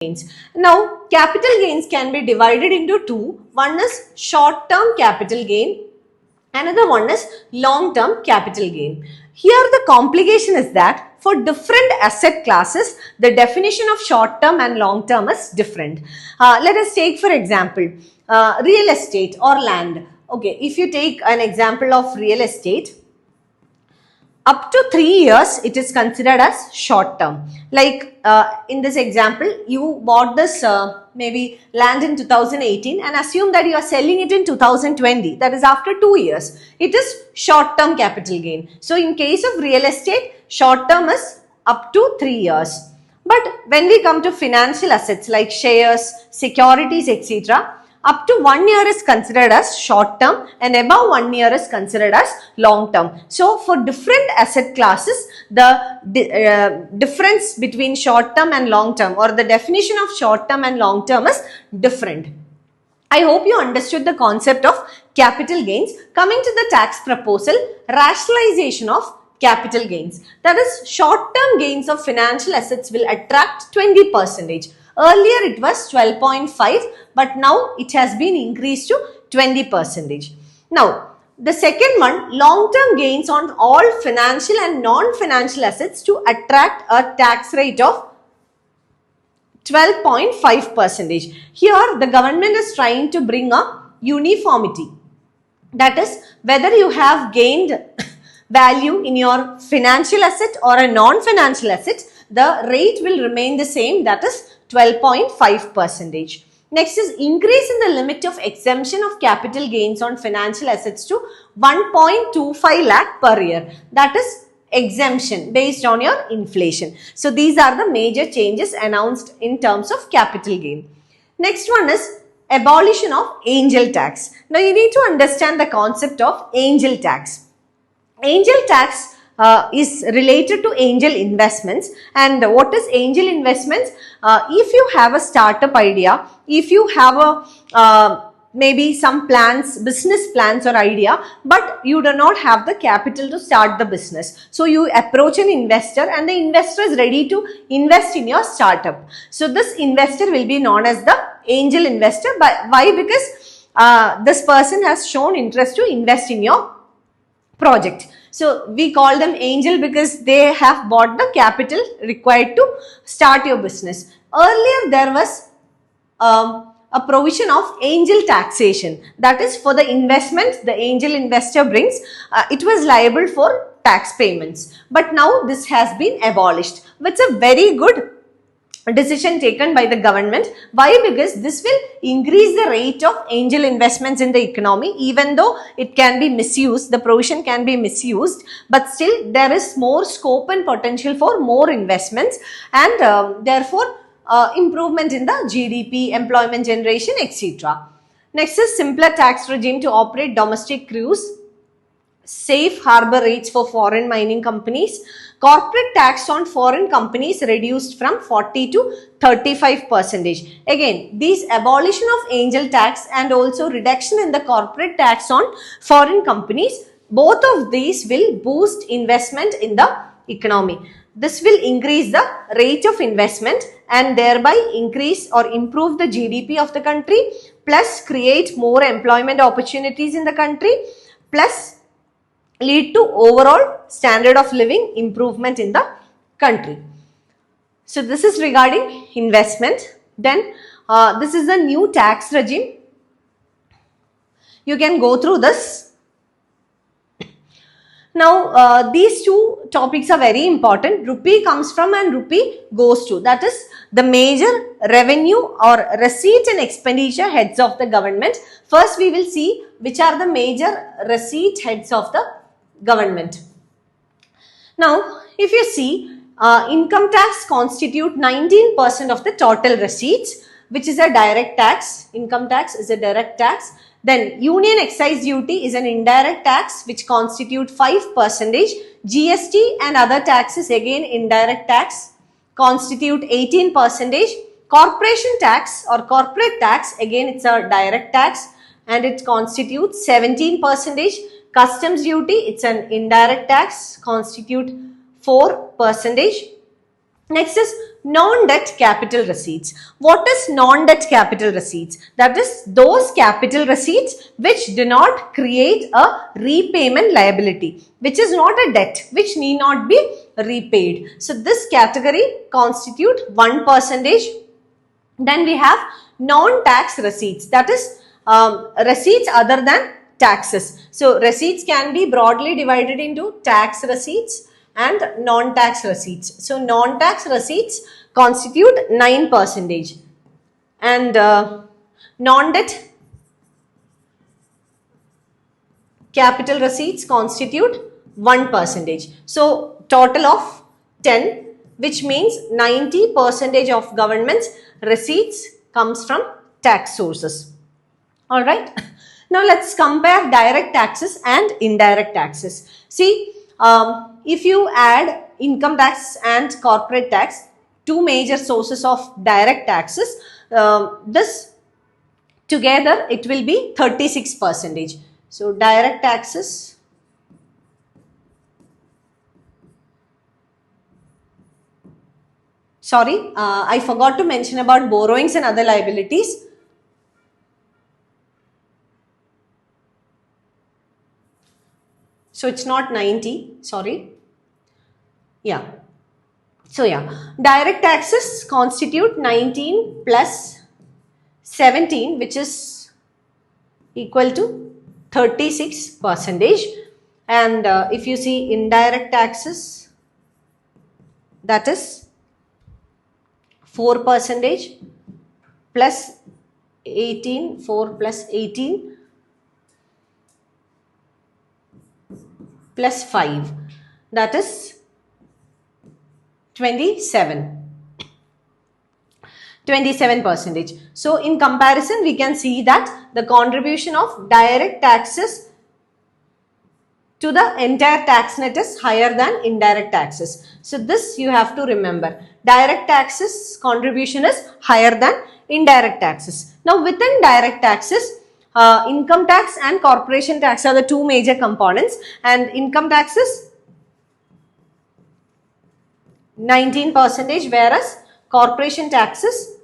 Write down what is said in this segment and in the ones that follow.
gains. Now, capital gains can be divided into two. One is short-term capital gain. Another one is long-term capital gain. Here the complication is that for different asset classes, the definition of short-term and long-term is different. Let us take for example, real estate or land. Okay, if you take an example of real estate, up to 3 years, it is considered as short term. Like in this example, you bought this maybe land in 2018 and assume that you are selling it in 2020. That is after 2 years. It is short term capital gain. So in case of real estate, short term is up to 3 years. But when we come to financial assets like shares, securities, etc., up to 1 year is considered as short term and above 1 year is considered as long term. So for different asset classes, the difference between short term and long term, or the definition of short term and long term, is different. I hope you understood the concept of capital gains. Coming to the tax proposal, rationalization of capital gains. That is, short term gains of financial assets will attract 20%. Earlier it was 12.5, but now it has been increased to 20%. Now, the second one, long-term gains on all financial and non-financial assets to attract a tax rate of 12.5%. Here, the government is trying to bring a uniformity. That is, whether you have gained value in your financial asset or a non-financial asset, the rate will remain the same, that is 12.5%. Next is increase in the limit of exemption of capital gains on financial assets to 1.25 lakh per year. That is exemption based on your inflation. So these are the major changes announced in terms of capital gain. Next one is abolition of angel tax. Now you need to understand the concept of angel tax. Angel tax is related to angel investments. And what is angel investments? If you have a startup idea, if you have a maybe some plans, business plans or idea, but you do not have the capital to start the business. So you approach an investor and the investor is ready to invest in your startup. So this investor will be known as the angel investor. But why? Because this person has shown interest to invest in your project. So we call them angel because they have bought the capital required to start your business. Earlier there was a provision of angel taxation. That is, for the investment the angel investor brings, it was liable for tax payments. But now this has been abolished, which is a very good decision taken by the government. Why? Because this will increase the rate of angel investments in the economy. Even though it can be misused, the provision can be misused, but still there is more scope and potential for more investments, and therefore improvement in the GDP, employment generation, etc. Next is simpler tax regime to operate domestic cruise, safe harbor rates for foreign mining companies, corporate tax on foreign companies reduced from 40 to 35%. Again, these abolition of angel tax and also reduction in the corporate tax on foreign companies, both of these will boost investment in the economy. This will increase the rate of investment and thereby increase or improve the GDP of the country, plus create more employment opportunities in the country, plus lead to overall standard of living improvement in the country. So this is regarding investment. Then this is the new tax regime. You can go through this. Now these two topics are very important. Rupee comes from and rupee goes to. That is the major revenue or receipt and expenditure heads of the government. First we will see which are the major receipt heads of the government. Now, if you see, income tax constitute 19% of the total receipts, which is a direct tax. Income tax is a direct tax. Then union excise duty is an indirect tax which constitute 5%. GST and other taxes, again indirect tax, constitute 18%. Corporation tax or corporate tax, again it's a direct tax and it constitutes 17%. Customs duty, it's an indirect tax, constitute 4%. Next is non-debt capital receipts. What is non-debt capital receipts? That is those capital receipts which do not create a repayment liability, which is not a debt, which need not be repaid. So this category constitute 1%. Then we have non-tax receipts, that is receipts other than taxes. So receipts can be broadly divided into tax receipts and non-tax receipts. So non-tax receipts constitute 9% and non-debt capital receipts constitute 1%. So total of 10, which means 90% of government's receipts comes from tax sources. All right. Now let's compare direct taxes and indirect taxes. See, if you add income tax and corporate tax, two major sources of direct taxes, this together it will be 36%. So direct taxes I forgot to mention about borrowings and other liabilities. So it's not 90, sorry. Yeah. So yeah, direct taxes constitute 19 plus 17, which is equal to 36%. And if you see indirect taxes, that is 4% plus 18, 4 plus 18 plus 5, that is 27%. So in comparison, we can see that the contribution of direct taxes to the entire tax net is higher than indirect taxes. So this you have to remember. Direct taxes contribution is higher than indirect taxes. Now within direct taxes, income tax and corporation tax are the two major components, and income tax is 19%, whereas corporation tax is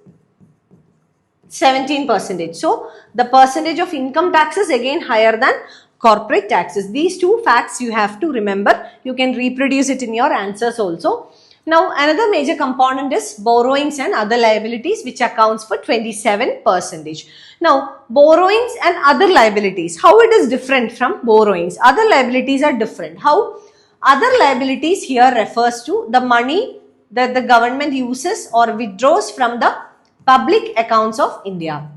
17%. So the percentage of income tax is again higher than corporate taxes. These two facts you have to remember. You can reproduce it in your answers also. Now another major component is borrowings and other liabilities, which accounts for 27%. Now borrowings and other liabilities, how it is different from borrowings? Other liabilities are different. How? Other liabilities here refers to the money that the government uses or withdraws from the public accounts of India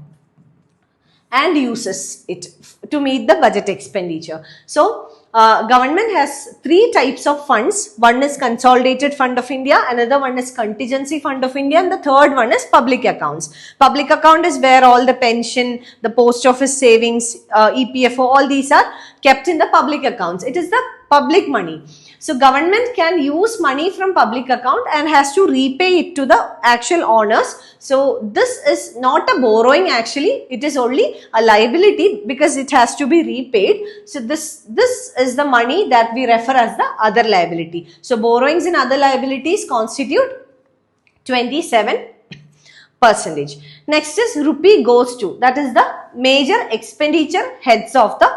and uses it to meet the budget expenditure. So government has three types of funds. One is consolidated fund of India, another one is contingency fund of India, and the third one is public accounts. Public account is where all the pension, the post office savings, EPFO, all these are kept in the public accounts. It is the public money. So government can use money from public account and has to repay it to the actual owners. So this is not a borrowing actually, it is only a liability because it has to be repaid. So this is the money that we refer as the other liability. So borrowings and other liabilities constitute 27%. Next is rupee goes to, that is the major expenditure heads of the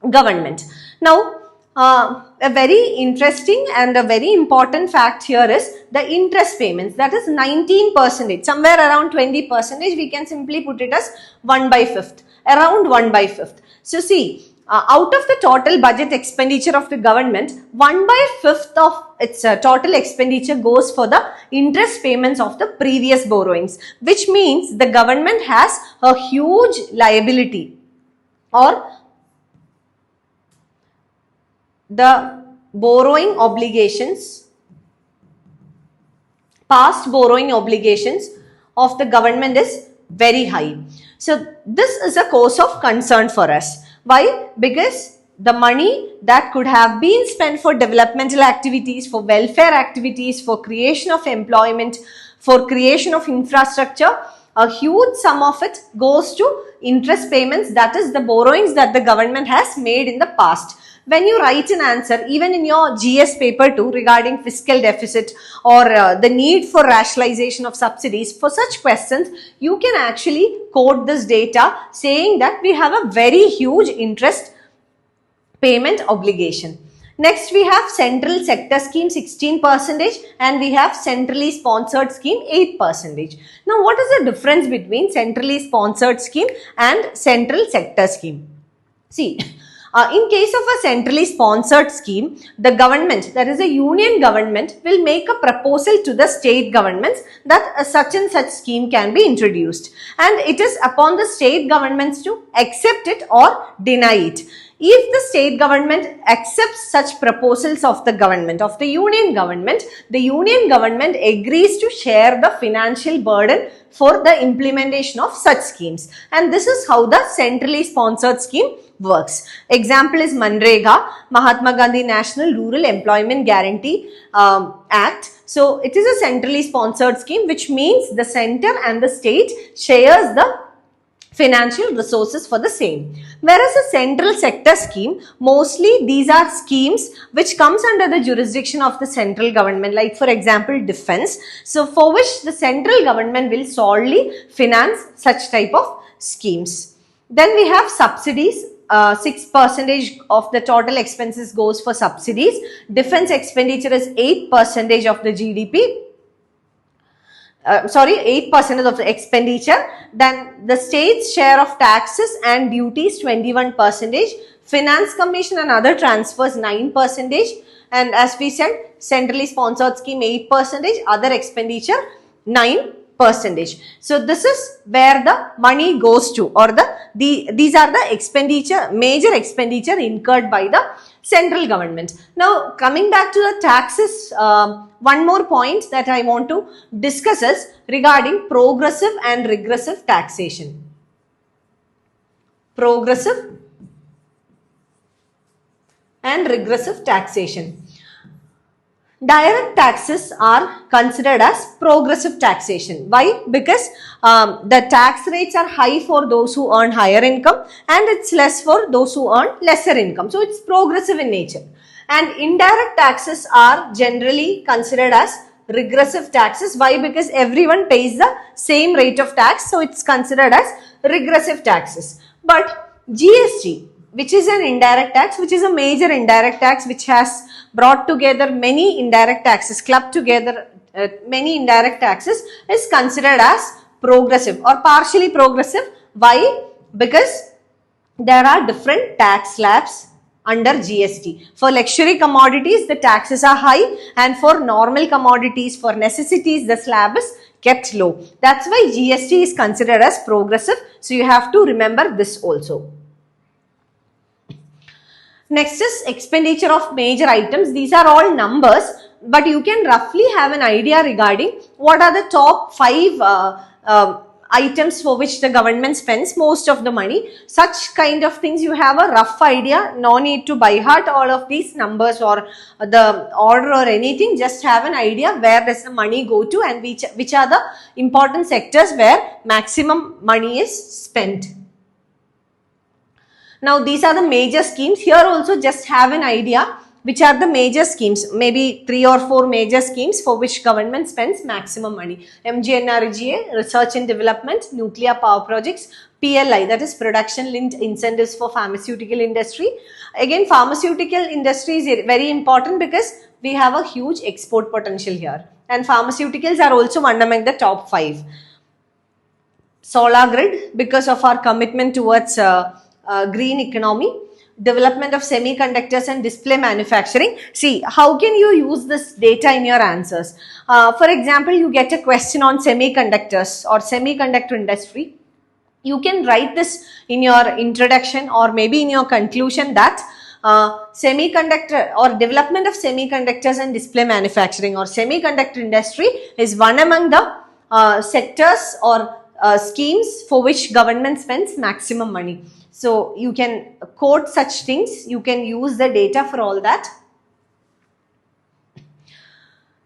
government. Now a very interesting and a very important fact here is the interest payments, that is 19%, somewhere around 20%, we can simply put it as 1/5, around 1/5. So see, out of the total budget expenditure of the government, 1/5 of its total expenditure goes for the interest payments of the previous borrowings, which means the government has a huge liability, or the borrowing obligations, past borrowing obligations of the government is very high. So this is a cause of concern for us. Why? Because the money that could have been spent for developmental activities, for welfare activities, for creation of employment, for creation of infrastructure, a huge sum of it goes to interest payments, that is the borrowings that the government has made in the past. when you write an answer, even in your GS paper too, regarding fiscal deficit or the need for rationalization of subsidies, for such questions, you can actually quote this data saying that we have a very huge interest payment obligation. Next, we have central sector scheme 16% and we have centrally sponsored scheme 8%. Now, what is the difference between centrally sponsored scheme and central sector scheme? See, in case of a centrally sponsored scheme, the government, that is a union government, will make a proposal to the state governments that a such and such scheme can be introduced, and it is upon the state governments to accept it or deny it. If the state government accepts such proposals of the government, of the union government agrees to share the financial burden for the implementation of such schemes. And this is how the centrally sponsored scheme works. Example is Manrega, Mahatma Gandhi National Rural Employment Guarantee Act. So it is a centrally sponsored scheme, which means the center and the state shares the financial resources for the same. Whereas a central sector scheme, mostly these are schemes which comes under the jurisdiction of the central government, like for example defense. So for which the central government will solely finance such type of schemes. Then we have subsidies. 6% of the total expenses goes for subsidies. Defense expenditure is 8% of the GDP. 8% of the expenditure. Then the state's share of taxes and duties 21%, finance commission and other transfers 9%, and as we said, centrally sponsored scheme 8%, other expenditure 9%. So this is where the money goes to, or these are the major expenditure incurred by the central government. Now coming back to the taxes, one more point that I want to discuss is regarding progressive and regressive taxation. Progressive and regressive taxation. Direct taxes are considered as progressive taxation. Why? Because the tax rates are high for those who earn higher income and it's less for those who earn lesser income. So it's progressive in nature. And indirect taxes are generally considered as regressive taxes. Why? Because everyone pays the same rate of tax. So it's considered as regressive taxes. But GST, which is an indirect tax, which is a major indirect tax which has brought together many indirect taxes, clubbed together many indirect taxes, is considered as progressive or partially progressive. Why? Because there are different tax slabs under GST. For luxury commodities, the taxes are high, and for normal commodities, for necessities, the slab is kept low. That's why GST is considered as progressive. So you have to remember this also. Next is expenditure of major items. These are all numbers, but you can roughly have an idea regarding what are the top 5 items for which the government spends most of the money. Such kind of things you have a rough idea. No need to by heart all of these numbers or the order or anything. Just have an idea where does the money go to and which are the important sectors where maximum money is spent. Now these are the major schemes. Here also just have an idea which are the major schemes, maybe 3 or 4 major schemes for which government spends maximum money. MGNRGA, research and development, nuclear power projects, PLI, that is production linked incentives for pharmaceutical industry. Again, pharmaceutical industry is very important because we have a huge export potential here, and pharmaceuticals are also one among the top 5. Solar grid, because of our commitment towards green economy. Development of semiconductors and display manufacturing. See, how can you use this data in your answers? For example, you get a question on semiconductors or semiconductor industry. You can write this in your introduction or maybe in your conclusion that semiconductor or development of semiconductors and display manufacturing or semiconductor industry is one among the sectors or schemes for which government spends maximum money. So you can quote such things, you can use the data for all that.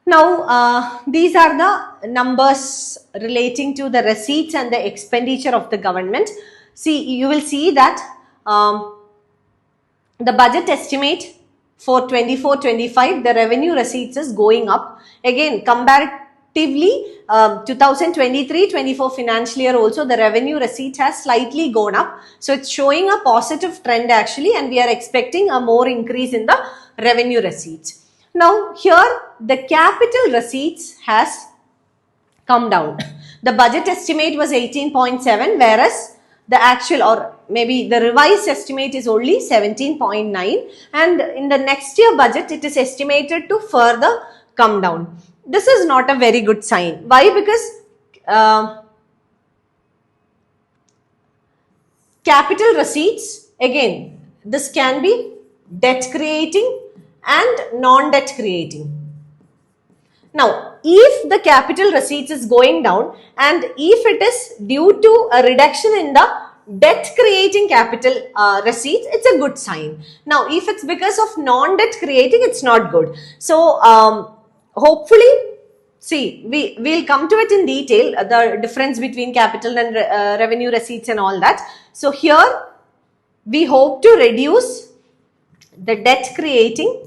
Now these are the numbers relating to the receipts and the expenditure of the government. See, you will see that the budget estimate for 24-25, the revenue receipts is going up. Again, comparatively, 2023-24 financial year also, the revenue receipt has slightly gone up. So it's showing a positive trend actually, and we are expecting a more increase in the revenue receipts. Now here, the capital receipts has come down. The budget estimate was 18.7, whereas the actual, or maybe the revised estimate, is only 17.9, and in the next year budget it is estimated to further come down. This is not a very good sign. Why? Because capital receipts, again, this can be debt creating and non-debt creating. Now, if the capital receipts is going down and if it is due to a reduction in the debt creating capital receipts, it's a good sign. Now, if it's because of non-debt creating, it's not good. So, hopefully, see, we'll come to it in detail, the difference between capital and revenue receipts and all that. So, here we hope to reduce the debt creating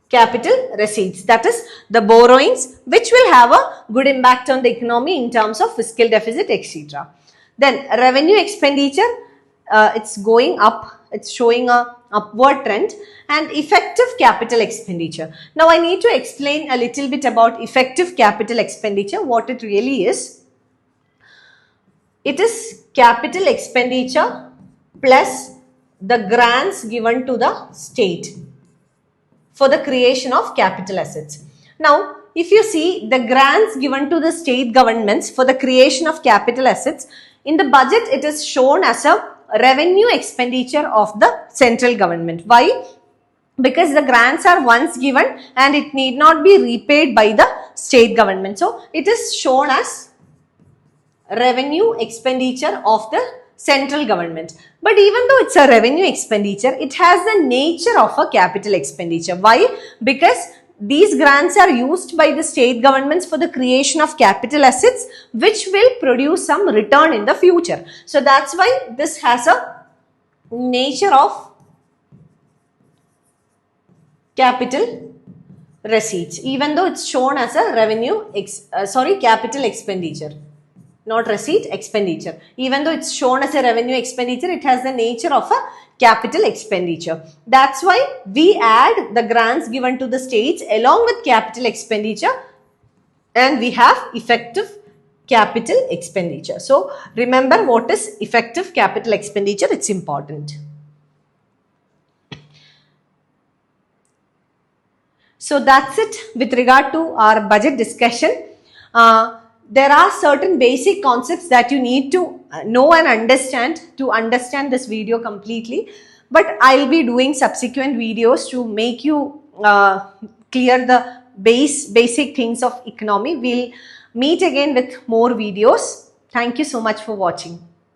capital receipts, that is the borrowings, which will have a good impact on the economy in terms of fiscal deficit, etc. Then revenue expenditure, it's going up, it's showing a upward trend, and effective capital expenditure. Now I need to explain a little bit about effective capital expenditure, what it really is. It is capital expenditure plus the grants given to the state for the creation of capital assets. Now, if you see the grants given to the state governments for the creation of capital assets, in the budget it is shown as a revenue expenditure of the central government. Why? Because the grants are once given and it need not be repaid by the state government. So, it is shown as revenue expenditure of the central government. But even though it's a revenue expenditure, it has the nature of a capital expenditure. Why? Because these grants are used by the state governments for the creation of capital assets, which will produce some return in the future. So that's why this has a nature of capital receipts, even though it's shown as a capital expenditure. Not receipt, expenditure. Even though it's shown as a revenue expenditure, it has the nature of a capital expenditure. That's why we add the grants given to the states along with capital expenditure, and we have effective capital expenditure. So remember what is effective capital expenditure, it's important. So that's it with regard to our budget discussion. There are certain basic concepts that you need to know and understand to understand this video completely. But I'll be doing subsequent videos to make you clear the basic things of economy. We'll meet again with more videos. Thank you so much for watching.